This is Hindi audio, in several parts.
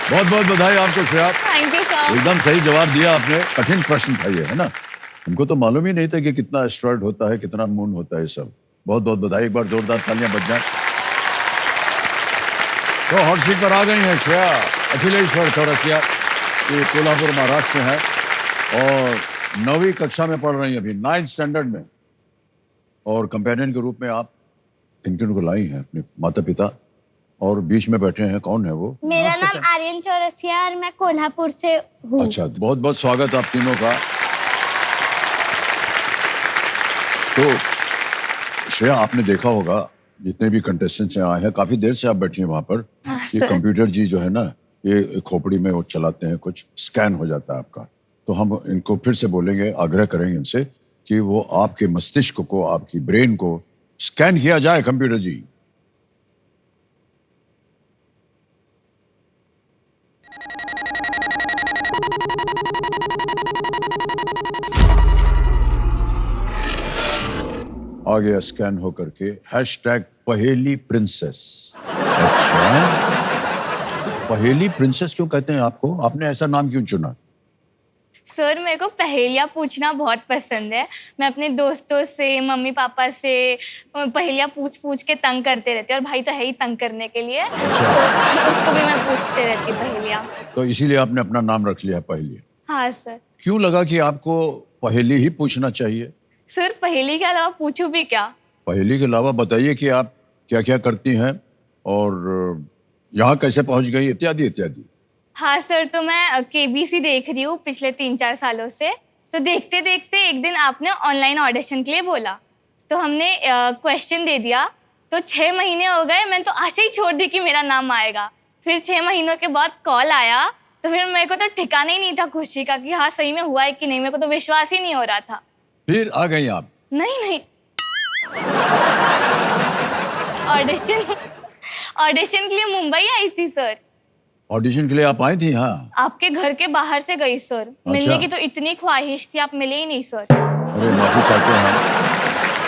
बहुत बहुत बधाई आपको श्रेया। Thank you sir. एकदम सही जवाब दिया आपने। कठिन प्रश्न था ये, है ना? हमको तो मालूम ही नहीं था कि कितना एस्टेरॉयड होता है, कितना मून होता है सब। बहुत बहुत बधाई, एक बार जोरदार तालियां बज जाएं। तो हॉट सीट पर आ गई हैं श्रेया अखिलेश्वर चौरसिया, ये कोल्हापुर महाराष्ट्र से है और 9वीं कक्षा में पढ़ रही हैं, अभी 9th स्टैंडर्ड में। और कंपेनियन के रूप में आप किन को लाई हैं? अपने माता पिता, और बीच में बैठे हैं, कौन है वो? मेरा नाम आर्यन चौरसिया और मैं कोल्हापुर से हूँ। अच्छा, बहुत बहुत स्वागत आप तीनों का। तो श्रेया, आपने देखा होगा जितने भी कंटेस्टेंट्स आए हैं, काफी देर से आप बैठी हैं वहां पर। ये कंप्यूटर जी जो है ना, ये खोपड़ी में वो चलाते हैं, कुछ स्कैन हो जाता है आपका। तो हम इनको फिर से बोलेंगे, आग्रह करेंगे इनसे कि वो आपके मस्तिष्क को, आपकी ब्रेन को स्कैन किया जाए। कंप्यूटर जी, आ गया स्कैन होकर के। हैशटैग पहेली प्रिंसेस। अच्छा, पहेली प्रिंसेस क्यों कहते हैं आपको? आपने ऐसा नाम क्यों चुना? सर, मेरे को पहेलियाँ पूछना बहुत पसंद है। मैं अपने दोस्तों से, मम्मी पापा से पहेलियाँ पूछ पूछ के तंग करते रहती हूँ, और भाई तो है ही तंग करने के लिए। अच्छा। तो उसको भी मैं पूछते रहती हूँ पहेलियाँ। तो इसीलिए आपने अपना नाम रख लिया पहेली। हाँ सर। क्यों लगा कि आपको पहेली ही पूछना चाहिए? सर, पहेली के अलावा पूछूं भी क्या? पहेली के अलावा बताइए कि आप क्या क्या करती हैं और यहाँ कैसे पहुंच गई, इत्यादि इत्यादि। हाँ सर, तो मैं केबीसी देख रही हूँ पिछले 3-4 सालों से। तो देखते देखते एक दिन आपने ऑनलाइन ऑडिशन के लिए बोला, तो हमने क्वेश्चन दे दिया। तो 6 महीने हो गए, मैंने तो आशा ही छोड़ दी कि मेरा नाम आएगा। फिर 6 महीनों के बाद कॉल आया, तो फिर मेरे को तो ठिकाना ही नहीं था खुशी का कि हाँ सही में हुआ है कि नहीं। मेरे को तो विश्वास ही नहीं हो रहा था। फिर आ गई आप? नहीं, ऑडिशन ऑडिशन के लिए मुंबई आई थी सर। ऑडिशन के लिए आप आई थी? हाँ। आपके घर के बाहर से गई सर। मिलने की तो इतनी ख्वाहिश थी, आप मिले ही नहीं सर। अरे माफी चाहते हैं हम,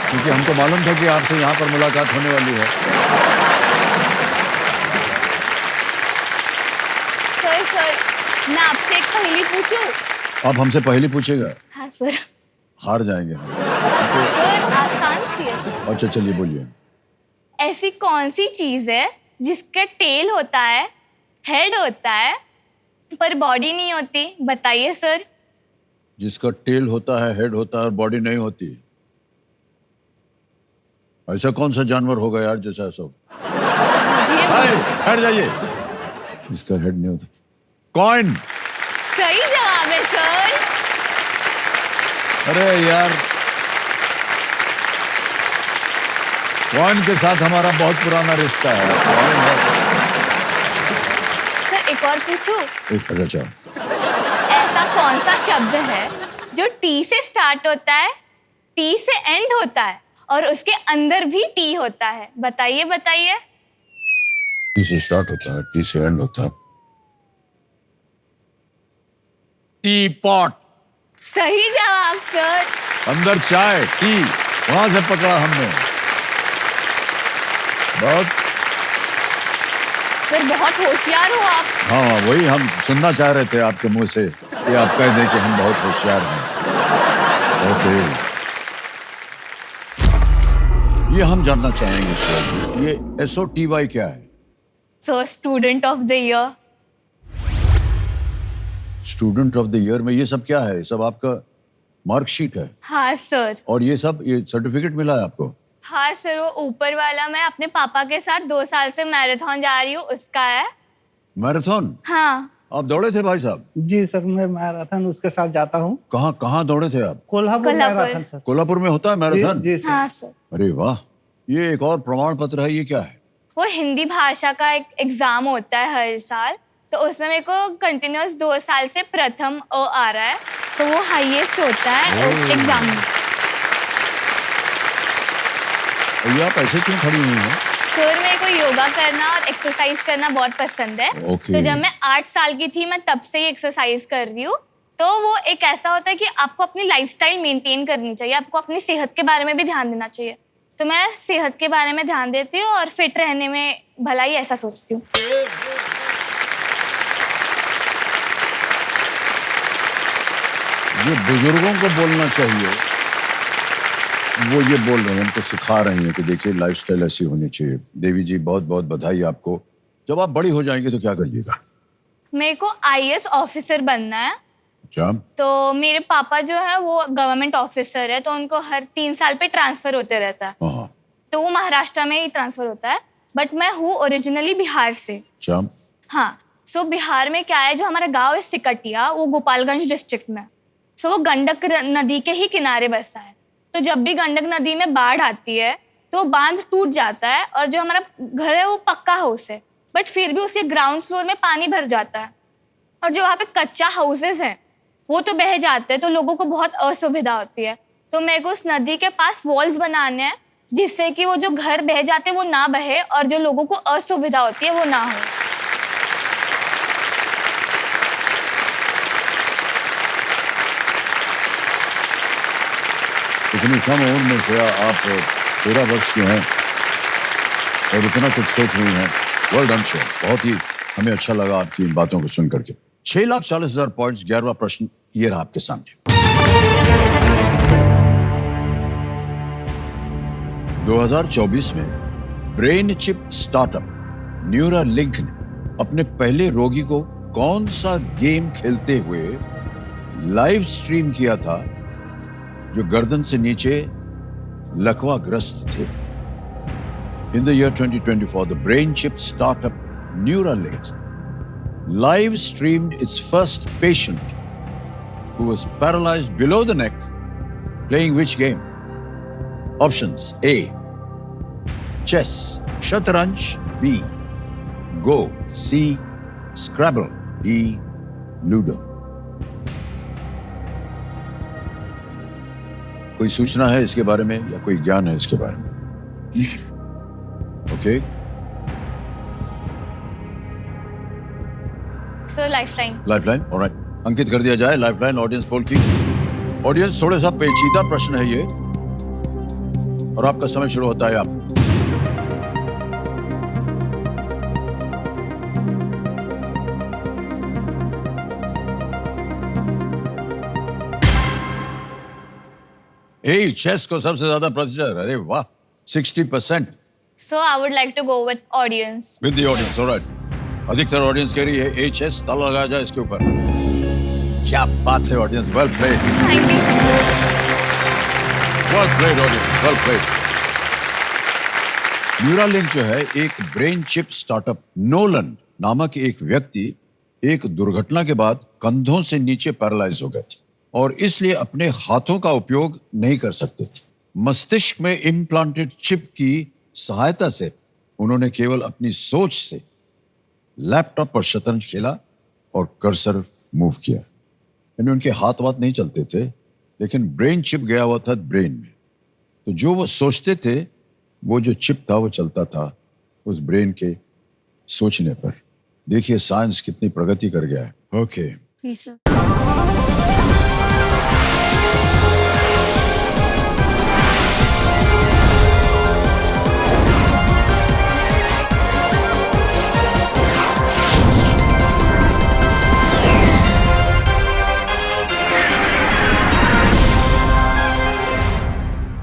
क्योंकि हमको मालूम था कि आपसे यहाँ पर मुलाकात होने वाली है। सर, मैं आपसे एक पहेली पूछूं? आप हमसे पहेली पूछेगा? हाँ सर। हार जाएंगे हम। सर, आसान सी है सर। अच्छा चलिए बोलिए। ऐसी कौन सी चीज है जिसके टेल होता है, हेड होता है, पर बॉडी नहीं होती? बताइए सर। जिसका टेल होता है, हेड होता है और बॉडी नहीं होती? ऐसा कौन सा जानवर होगा यार जैसा सब? हट जाइए। जिसका हेड नहीं होता? कॉइन। सही जवाब है सर। अरे यार, कॉइन के साथ हमारा बहुत पुराना रिश्ता है। सर, एक और पूछूं? एक अच्छा। ऐसा कौन सा शब्द है जो टी से स्टार्ट होता है, टी से एंड होता है, और उसके अंदर भी टी होता है? बताइए बताइए। टी से स्टार्ट होता है, टी से एंड होता है। T pot. सही जवाब सर। अंदर चाय, टी, वहां से पकड़ा हमने। सर, बहुत होशियार हो आप। हाँ, वही हम सुनना चाह रहे थे आपके मुंह से कि आप कह दें कि हम बहुत होशियार हैं। ओके, ये हम जानना चाहेंगे सर, ये SOTY क्या है? Sir, student of the year. Student of the year में ये सब क्या है? ये सब आपका मार्कशीट है? हाँ सर। और ये सब, ये सर्टिफिकेट मिला है आपको? हाँ सर, वो ऊपर वाला मैं अपने पापा के साथ 2 साल से मैराथन जा रही हूँ, उसका है। मैराथन? हाँ। आप दौड़े थे भाई साहब? जी सर, मैं मैराथन उसके साथ जाता हूँ। कहाँ कहाँ दौड़े थे आप? Kolhapur marathon sir. कोल्हापुर में होता है मैराथन? जी सर। हाँ सर। अरे वाह, ये एक और प्रमाण पत्र है, ये क्या है? वो हिंदी भाषा का एक एग्जाम होता है हर साल, तो उसमें मेरे को कंटिन्यूअस 2 साल से प्रथम आ रहा है, तो वो हाईएस्ट होता है उस एग्जाम में। ये आप ऐसे क्यों खड़ी हुई हैं? सर, मेरे को योगा करना और एक्सरसाइज करना बहुत पसंद है। तो जब मैं 8 साल की थी, मैं तब से ही एक्सरसाइज कर रही हूँ। तो वो एक ऐसा होता है कि आपको अपनी लाइफस्टाइल मेंटेन करनी चाहिए, आपको अपनी सेहत के बारे में भी ध्यान देना चाहिए। तो मैं सेहत के बारे में ध्यान देती हूँ और फिट रहने में भलाई, ऐसा सोचती हूँ। ये बुजुर्गों को बोलना चाहिए, वो ये बोल रहे हैं, हमको सिखा रही हैं कि देखिए लाइफस्टाइल ऐसी होनी चाहिए। देवी जी बहुत बहुत बधाई आपको। जब आप बड़ी हो जाएंगे तो क्या करिएगा? मेरे को आईएएस ऑफिसर बनना है। क्या? तो मेरे पापा जो है वो गवर्नमेंट ऑफिसर है, तो उनको हर 3 साल पे ट्रांसफर होते रहता है। हाँ। तो वो महाराष्ट्र में ही ट्रांसफर होता है, बट मैं हूँ ओरिजिनली बिहार से। क्या? हाँ, सो बिहार में क्या है, जो हमारा गांव है सिकटिया, वो गोपालगंज डिस्ट्रिक्ट में। सो वो गंडक नदी के ही किनारे बसा है। तो जब भी गंडक नदी में बाढ़ आती है तो बांध टूट जाता है, और जो हमारा घर है वो पक्का हाउस है, बट फिर भी उसके ग्राउंड फ्लोर में पानी भर जाता है, और जो वहाँ पे कच्चा हाउसेस हैं वो तो बह जाते हैं, तो लोगों को बहुत असुविधा होती है। तो मेरे को उस नदी के पास वॉल्स बनाने हैं, जिससे कि वो जो घर बह जाते हैं वो ना बहे, और जो लोगों को असुविधा होती है वो ना हो। इतनी कम उम्र में से आप 13 वर्ष के हैं और इतना कुछ सोच रही हैं। वेल डन सर, बहुत ही हमें अच्छा लगा आपकी इन बातों को सुन करके। 6,40,000 पॉइंट्स। 11वां प्रश्न ये रहा आपके सामने। 2024 में ब्रेन चिप स्टार्टअप न्यूरालिंक ने अपने पहले रोगी को कौन सा गेम खेलते हुए लाइव स्ट्रीम किया था जो गर्दन से नीचे लकवाग्रस्त थे? In the year 2024, the brain chip startup Neuralink live streamed its first patient who was paralyzed below the neck playing which game? Options: A. Chess, Shatranj. B. Go. C. Scrabble. D. Ludo. कोई सूचना है इसके बारे में या कोई ज्ञान है इसके बारे में? ओके। सो लाइफलाइन। लाइफलाइन, ऑलराइट, अंकित कर दिया जाए लाइफलाइन ऑडियंस पोल की। ऑडियंस थोड़ा सा पेचीदा प्रश्न है ये, और आपका समय शुरू होता है। आप चेस को सबसे ज्यादा प्रतिशत, अरे वाह, 60%। So I would like to go with audience. With the audience, alright. अधिकतर ऑडियंस कह रही है चेस। ताला लगाया जाए इसके ऊपर। क्या बात है audience, well played. Thank you. Well played audience, well played. Neuralink जो है एक ब्रेन चिप स्टार्टअप। नोलन नामक एक व्यक्ति एक दुर्घटना के बाद कंधों से नीचे पैरालाइज हो गए थे और इसलिए अपने हाथों का उपयोग नहीं कर सकते थे। मस्तिष्क में इम्प्लांटेड चिप की सहायता से उन्होंने केवल अपनी सोच से लैपटॉप पर शतरंज खेला और कर्सर मूव किया। यानी उनके हाथ वाथ नहीं चलते थे, लेकिन ब्रेन चिप गया हुआ था ब्रेन में। तो जो वो सोचते थे, वो जो चिप था वो चलता था उस ब्रेन के सोचने पर। देखिए साइंस कितनी प्रगति कर गया है। ओके। जी सर।